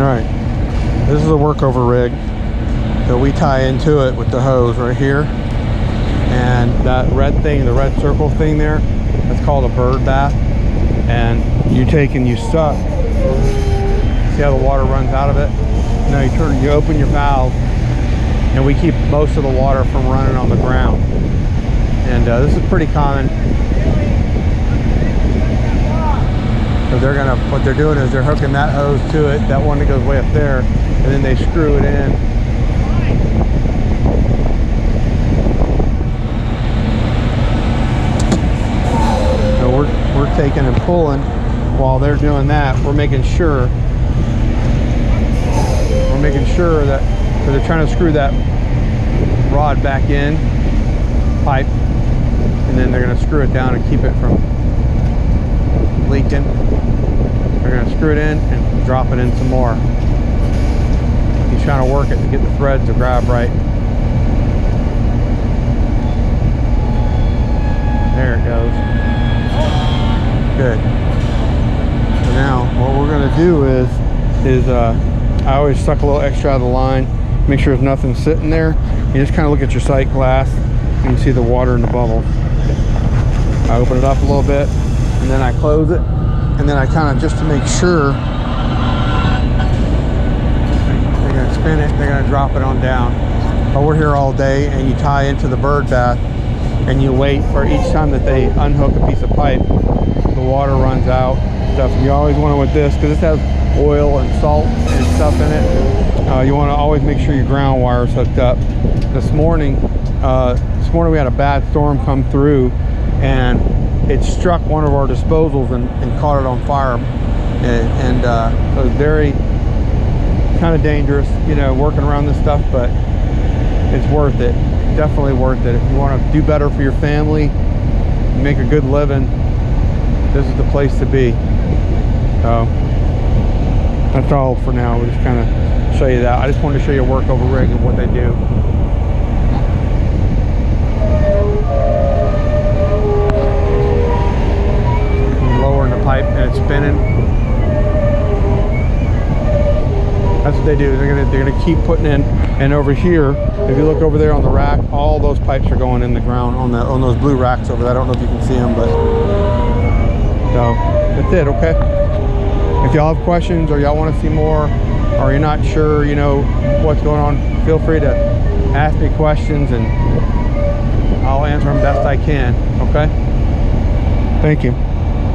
All right, this is a workover rig that we tie into it with the hose right here. And that red thing, the red circle thing there, that's called a bird bath. And you take and you suck. See how the water runs out of it? Now you open your valve, and we keep most of the water from running on the ground. And this is pretty common. So what they're doing is they're hooking that hose to it, that one that goes way up there, and then they screw it in. So we're taking and pulling while they're doing that. We're making sure that, because they're trying to screw that rod back in, pipe, and then they're going to screw it down and keep it from leaking. They're going to screw it in and drop it in some more. He's trying to work it to get the threads to grab right. There it goes. Good. So now what we're going to do is I always suck a little extra out of the line, make sure there's nothing sitting there. You just kind of look at your sight glass and you see the water in the bubbles. I open it up a little bit and then I close it, and then I kind of, just to make sure, they're going to spin it, they're going to drop it on down. But we're here all day, and you tie into the bird bath and you wait for each time that they unhook a piece of pipe, the water runs out. Stuff. You always want to, with this, because this has oil and salt and stuff in it, you want to always make sure your ground wire is hooked up. This morning we had a bad storm come through, and it struck one of our disposals and caught it on fire, and it was very kind of dangerous, you know, working around this stuff, but it's worth it. Definitely worth it. If you want to do better for your family, make a good living, this is the place to be. So that's all for now. We'll just kind of show you that. I just wanted to show you a workover rig and what they do. Lowering the pipe and it's spinning. That's what they do. They're gonna keep putting in. And over here, if you look over there on the rack, all those pipes are going in the ground on those blue racks over there. I don't know if you can see them, but so that's it. Okay. If y'all have questions or y'all want to see more, or you're not sure, you know, what's going on, feel free to ask me questions and I'll answer them best I can. Okay. Thank you.